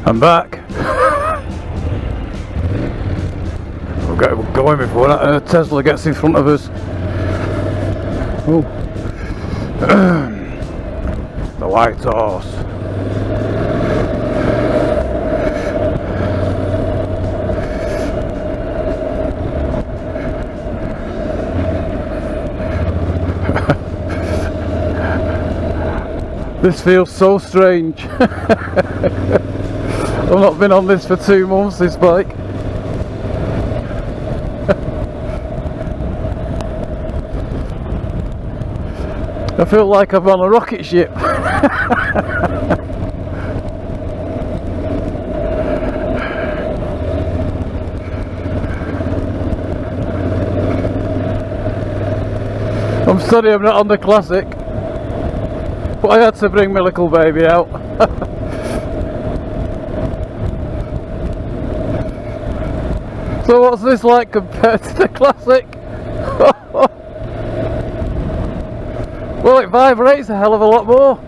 I'm back. We'll get going before that Tesla gets in front of us. Oh. The white horse. This feels so strange. I've not been on this for 2 months, this bike. I feel like I'm on a rocket ship. I'm sorry I'm not on the Classic, but I had to bring my little baby out. So what's this like compared to the Classic? Well, it vibrates a hell of a lot more.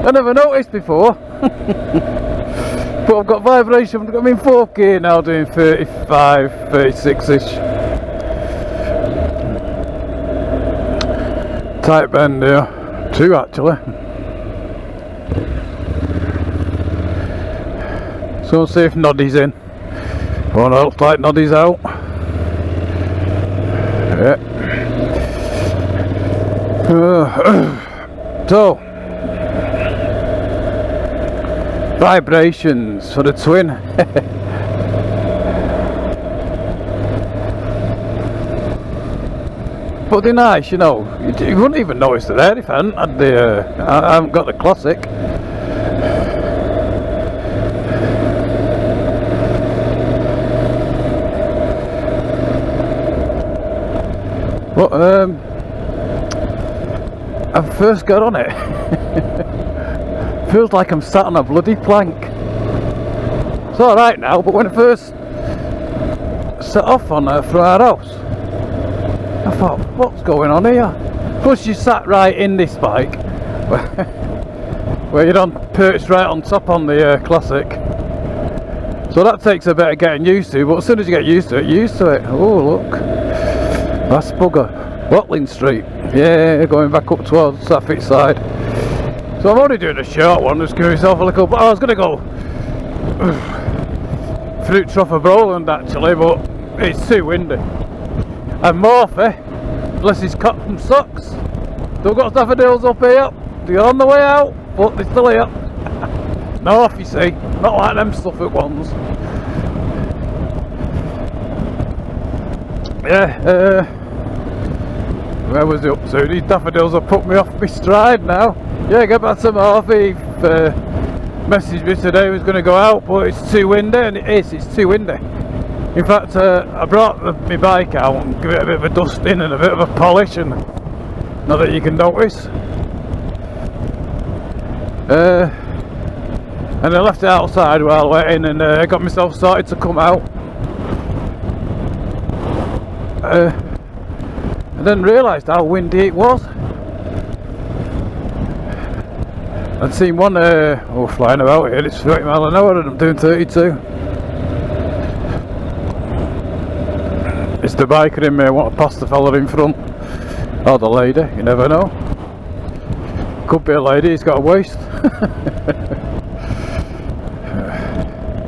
I never noticed before. But I've got vibration. I'm in 4K now, doing 35, 36ish. Tight bend here. 2 actually. So we'll see if Noddy's in. Oh no, looks like Noddy's out. Yeah. So, vibrations for the twin. But they're nice, you know. You wouldn't even notice they're there if I hadn't had the. I haven't got the Classic. But I first got on it. Feels like I'm sat on a bloody plank. It's alright now, but when I first set off on from our house, I thought, what's going on here? Plus you sat right in this bike, where you're perched right on top on the Classic. So that takes a bit of getting used to, but as soon as you get used to it, you're used to it. Oh look, that's bugger. Watling Street, yeah, going back up towards Saffit side. So I'm only doing a short one, just giving myself a little. I was going to go through Trough of Broland actually, but it's too windy. And Morphy, bless his cotton socks, still got daffodils up here. They're on the way out, but they're still here. North, you see, not like them Suffolk ones. Yeah, where was it up to? These daffodils have put me off my stride now. Yeah, get back to Morphy. Messaged me today he was going to go out, but it's too windy, and it's too windy. In fact, I brought my bike out and give it a bit of a dusting and a bit of a polish, and not that you can notice. And I left it outside while waiting, and I got myself started to come out. I then realised how windy it was. I'd seen one flying about here, it's 30 miles an hour and I'm doing 32. It's the biker in me, I want to pass the fella in front. Or the lady, you never know. Could be a lady, he's got a waist.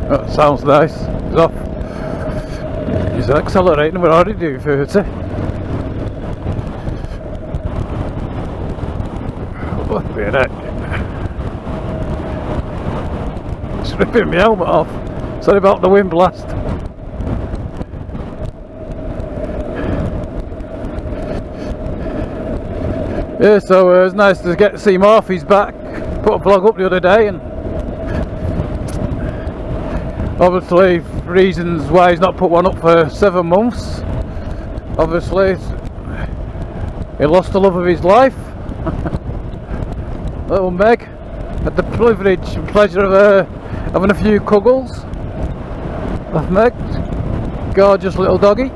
That sounds nice, he's off. He's accelerating, we're already doing 30. Flipping it. It's ripping my helmet off. Sorry about the wind blast. Yeah, so it's nice to get to see Morphy's back. Put a vlog up the other day, and obviously reasons why he's not put one up for 7 months. Obviously he lost the love of his life. Little Meg had the privilege and pleasure of having a few cuggles of Meg. gorgeous little doggy.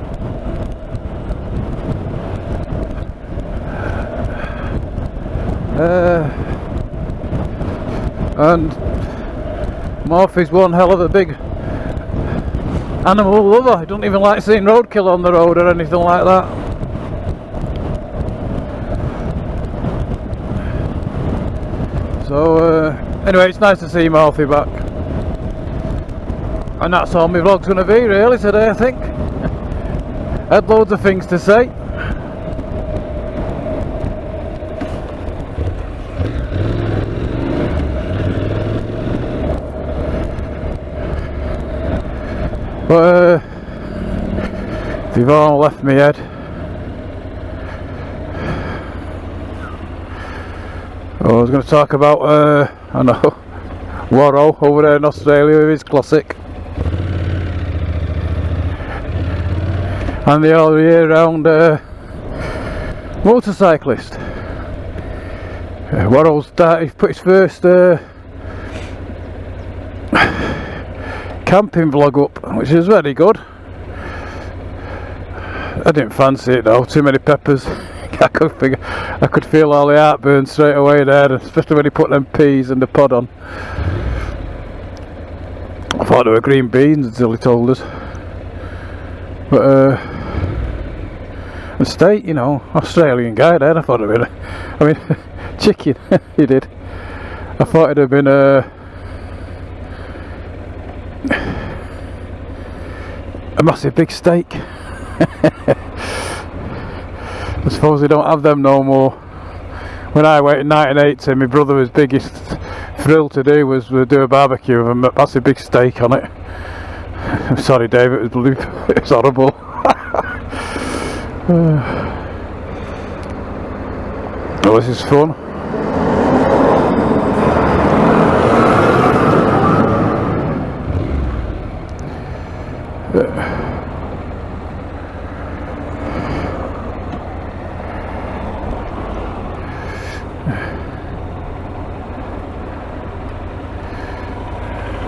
And Morphy's one hell of a big animal lover. He doesn't even like seeing roadkill on the road or anything like that. So anyway, it's nice to see Morphy back. And that's all my vlog's going to be really today, I think. Had loads of things to say. But they've all left me head. I was going to talk about, I know, Warrow over there in Australia with his classic. And the all year round motorcyclist. Warrow's he put his first camping vlog up, which is very good. I didn't fancy it though, too many peppers. I could feel all the heartburn straight away there, especially when he put them peas and the pod on. I thought they were green beans until he told us. But the state, you know, Australian guy there, I thought it'd been I mean chicken, he did. I thought it'd have been a massive big steak. I suppose they don't have them no more. When I went in 1980, my brother's biggest thrill to do was do a barbecue with a massive big steak on it. I'm sorry Dave, it was horrible. Oh, this is fun.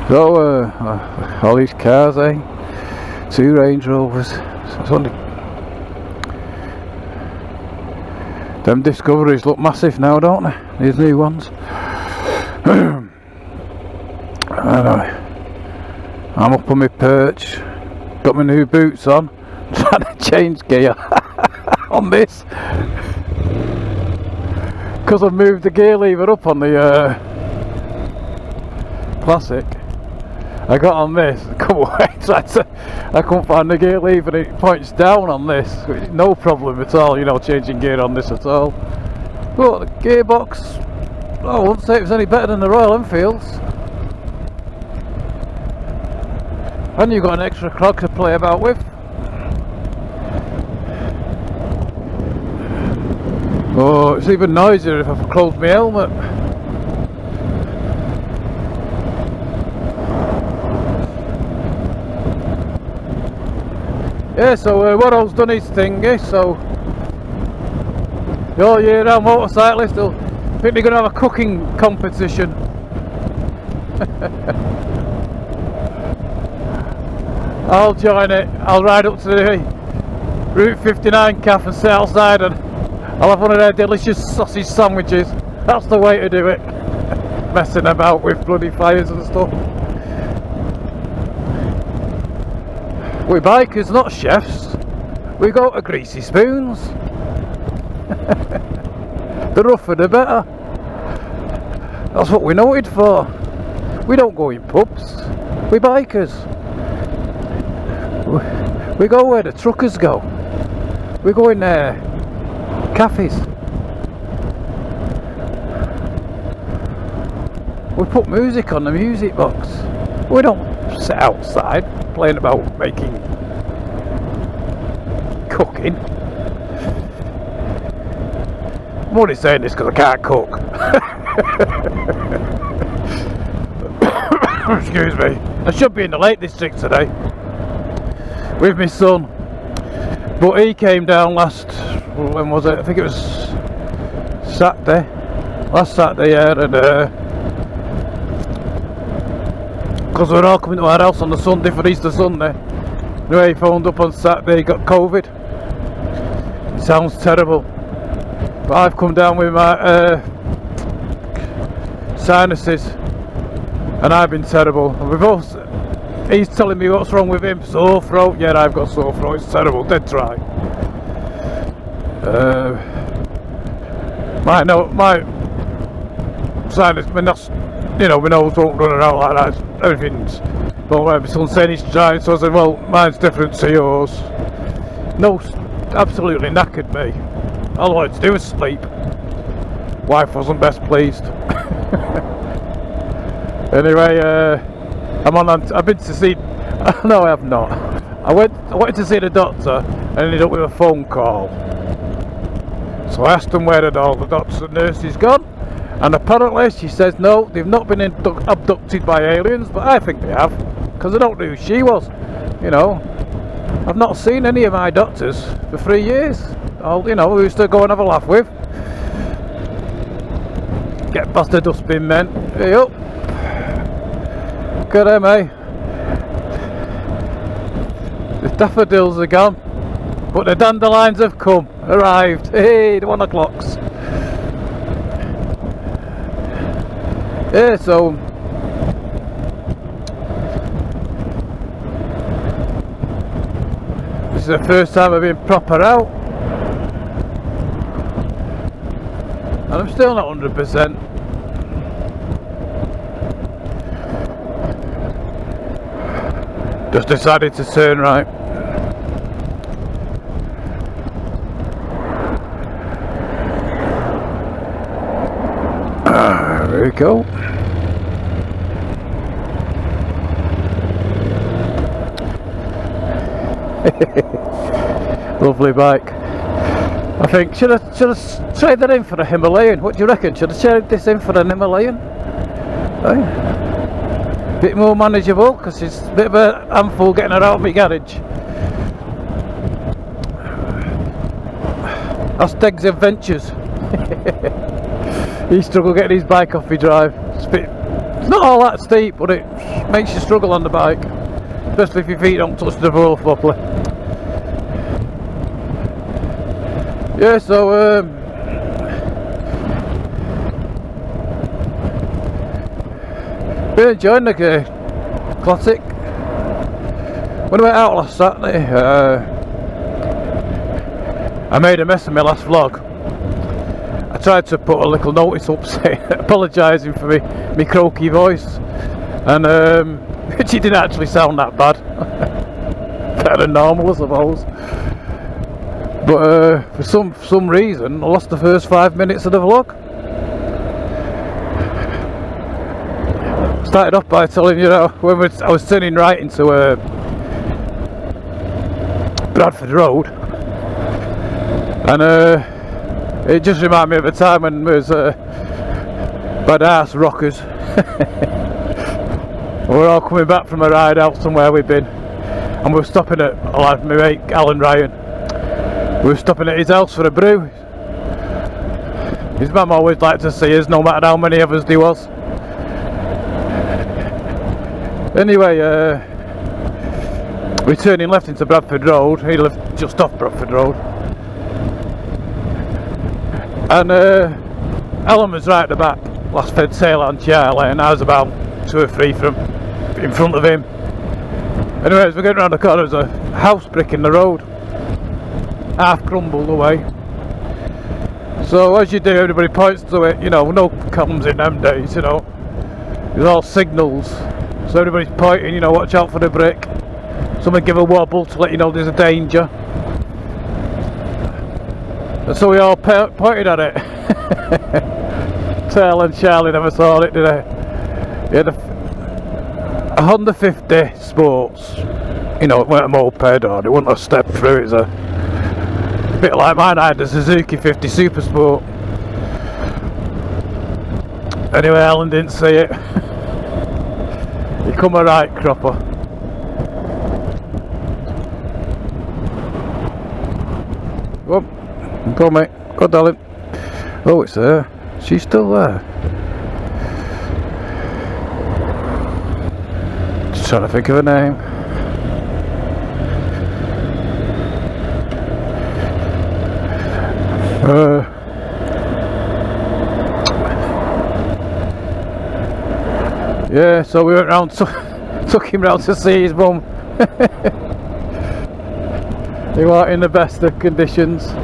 So all these cars, 2 Range Rovers. It's only them Discoveries look massive now, don't they? These new ones. Anyway, I'm up on my perch, got my new boots on, trying to change gear on this because I've moved the gear lever up on the Classic. I got on this, come away, I couldn't find the gear lever, and it points down on this, no problem at all, you know, changing gear on this at all. But the gearbox, I wouldn't say it was any better than the Royal Enfields. And you've got an extra clog to play about with. Oh, it's even noisier if I've closed my helmet. Yeah, so Warrow's done his thing, so the all year round motorcyclist, I think they're going to have a cooking competition. I'll join it. I'll ride up to the Route 59 cafe and sit outside and I'll have one of their delicious sausage sandwiches. That's the way to do it. Messing about with bloody fires and stuff. We're bikers, not chefs. We go to greasy spoons. The rougher the better. That's what we're noted for. We don't go in pubs. We're bikers. We go where the truckers go. We go in cafes. We put music on the music box. We don't sit outside playing about making cooking. I'm only saying this because I can't cook. Excuse me. I should be in the Lake District today with my son, but he came down when was it? I think it was last Saturday, yeah, and because we're all coming to our house on the Sunday for Easter Sunday, Anyway, he phoned up on Saturday, he got COVID. It sounds terrible, but I've come down with my sinuses, and I've been terrible. And we've also, he's telling me what's wrong with him. Sore throat. Yeah, I've got sore throat. It's terrible. Dead dry. My sinus, my nose, you know, my nose won't run around like that. Everything's. But my son's saying he's dry, so I said, well, mine's different to yours. No, absolutely knackered me. All I wanted to do was sleep. Wife wasn't best pleased. Anyway, I've been to see. No, I have not. I wanted to see the doctor and ended up with a phone call. So I asked them where had all the doctors and nurses gone, and apparently she says no, they've not been abducted by aliens, but I think they have, because I don't know who she was. You know, I've not seen any of my doctors for 3 years. All, you know, who used to go and have a laugh with. Get past the dustbin men. Hey up. Good, eh? The daffodils are gone, but the dandelions have arrived. Hey, the 1 o'clocks. Yeah, so this is the first time I've been proper out, and I'm still not 100%. Just decided to turn right. There we go. Lovely bike. I think should I trade that in for a Himalayan? What do you reckon? Should I trade this in for an Himalayan? Hey? Bit more manageable, because it's a bit of a handful getting her out of my garage. That's Deg's Adventures. He struggled getting his bike off my drive. It's not all that steep, but it makes you struggle on the bike, especially if your feet don't touch the road properly. Yeah, so been enjoying the classic. When I went out last Saturday, I made a mess of my last vlog. I tried to put a little notice up saying, apologising for me croaky voice, and which it didn't actually sound that bad. Better than normal, I suppose. But for some reason, I lost the first 5 minutes of the vlog. Started off by telling you that when I was turning right into Bradford Road, and it just reminded me of a time when there was badass rockers. We're all coming back from a ride out somewhere we've been, and we were stopping at my mate Alan Ryan. We were stopping at his house for a brew. His mum always liked to see us, no matter how many of us there was. Anyway, we're turning left into Bradford Road. He lived just off Bradford Road, and Alan was right at the back, last fed tail on Charlie, and I was about 2 or 3 from in front of him. Anyway, as we're getting around the corner, there's a house brick in the road, half crumbled away. So as you do, everybody points to it. You know, no comms in them days, you know. There's all signals, so everybody's pointing, you know, watch out for the brick. Someone give a wobble to let you know there's a danger. And so we all pointed at it. Tail and Charlie never saw it, did they? He had a Honda 50 Sports. You know, it weren't a moped, or it wouldn't have stepped through. It's a bit like mine. I had the Suzuki 50 Super Sport. Anyway, Alan didn't see it. He come a right cropper. Go on. Go on, mate. Go on, darling. Oh, it's her. She's still there. Just trying to think of her name. Yeah, so we went round, took him round to see his mum. He weren't in the best of conditions.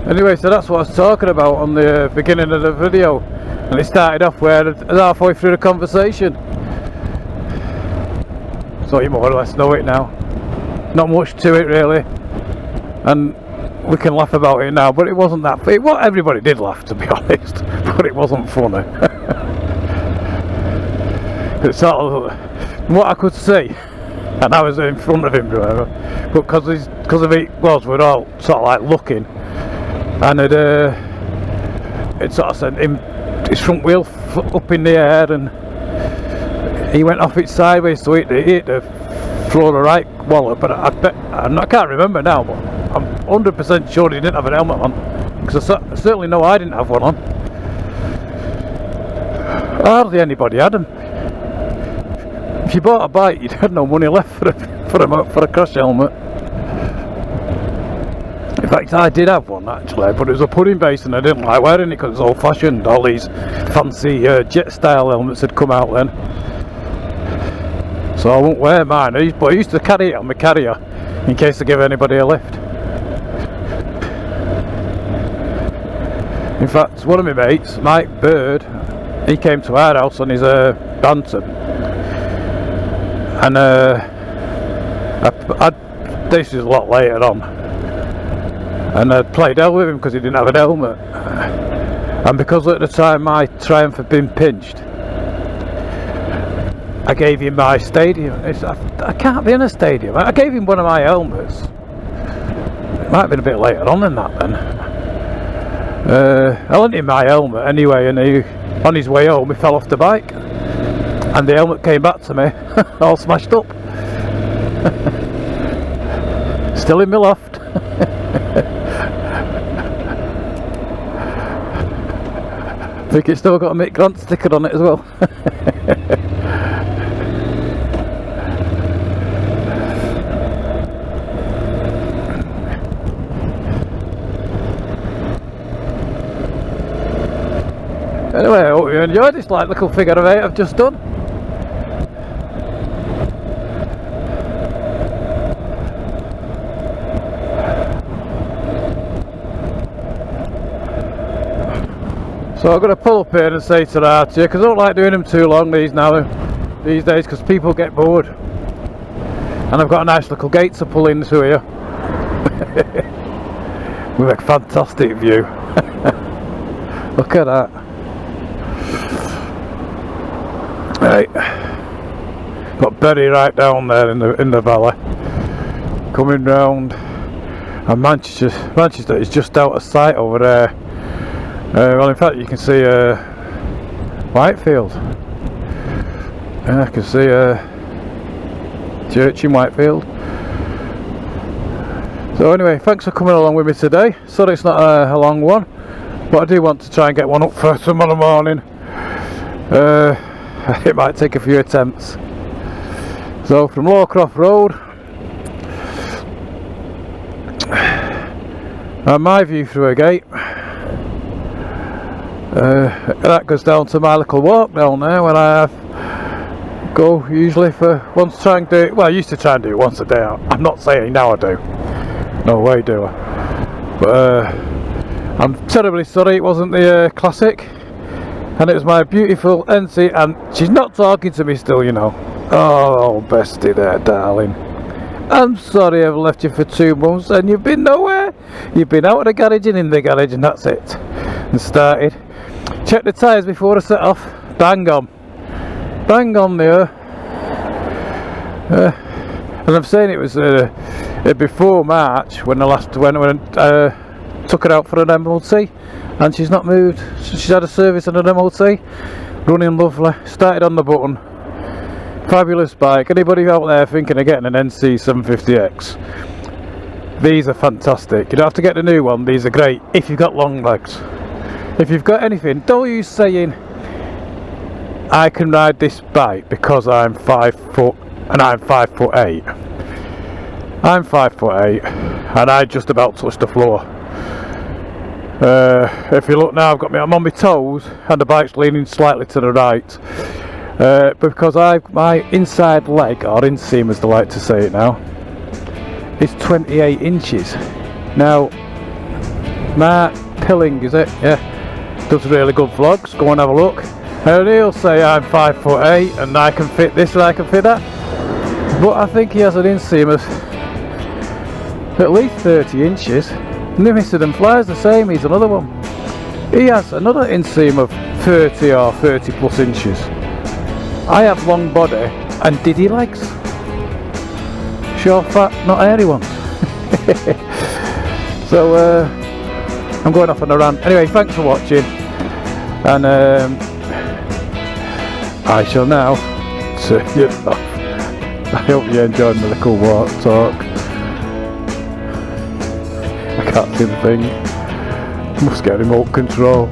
Anyway, so that's what I was talking about on the beginning of the video, and it started off where halfway through the conversation. So you more or less know it now. Not much to it really, and we can laugh about it now, but it wasn't that. Well, everybody did laugh, to be honest, but it wasn't funny. It's sort of what I could see, and I was in front of him, whatever. But because of it was, we're all sort of like looking, and it sort of sent him his front wheel up in the air, and he went off it sideways, so it hit the floor the right wallet. But I can't remember now, but I'm 100% sure he didn't have an helmet on, because I certainly know I didn't have one on. Hardly anybody had them. If you bought a bike, you'd had no money left for a crash helmet. In fact, I did have one actually, but it was a pudding base, and I didn't like wearing it because it's old fashioned. All these fancy jet style helmets had come out then, so I won't wear mine. But I used to carry it on my carrier in case I give anybody a lift. In fact, one of my mates, Mike Bird, he came to our house on his Bantam, and this is a lot later on, and I played hell with him because he didn't have a helmet, and because at the time my Triumph had been pinched, I gave him my Stadium. I can't be in a Stadium. I gave him one of my helmets. It might have been a bit later on than that then. I lent him my helmet anyway, and on his way home he fell off the bike, and the helmet came back to me all smashed up. Still in my loft. I think it's still got a Mick Grant sticker on it as well. Anyway, I hope you enjoyed this like little figure of 8 I've just done. So I'm going to pull up here and say to that to you, because I don't like doing them too long these days, because people get bored. And I've got a nice little gate to pull into here with a fantastic view. Look at that. Right, got Bury right down there in the valley, coming round, and Manchester is just out of sight over there. Well, in fact, you can see Whitefield. Yeah, I can see church in Whitefield. So anyway, thanks for coming along with me today. Sorry it's not a long one, but I do want to try and get one up for tomorrow morning. It might take a few attempts. So from Lawcroft Road, and my view through a gate, that goes down to my little walk down there, when I go usually for once, try and do it. Well, I used to try and do it once a day. I'm not saying now I do, no way do I, but I'm terribly sorry it wasn't the Classic. And it was my beautiful NC, and she's not talking to me still, you know. Oh, bestie there, darling. I'm sorry I've left you for 2 months and you've been nowhere. You've been out of the garage and in the garage, and that's it. And started. Check the tyres before I set off. Bang on. Bang on there. And I'm saying it was before March when I took her out for an MOT. And she's not moved. She's had a service and an MOT, running lovely. Started on the button. Fabulous bike. Anybody out there thinking of getting an NC 750X, These are fantastic. You don't have to get the new one. These are great if you've got long legs. If you've got anything, don't use saying I can ride this bike because I'm 5 foot and I'm 5'8". I'm 5'8" and I just about touched the floor. If you look now, I'm on my toes and the bike's leaning slightly to the right. Because my inside leg, or inseam as they like to say it now, is 28 inches. Now, Mark Pilling, is it? Yeah, does really good vlogs. Go and have a look. And he'll say I'm 5'8" and I can fit this and I can fit that. But I think he has an inseam of at least 30 inches. Nimison and Fly's the same. He's another one. He has another inseam of 30 or 30 plus inches. I have long body and diddy legs. Short, fat, not hairy ones. So I'm going off on a rant. Anyway, thanks for watching, and I shall now turn you off. I hope you enjoyed my little walk talk. I can't see the thing. Must get remote control.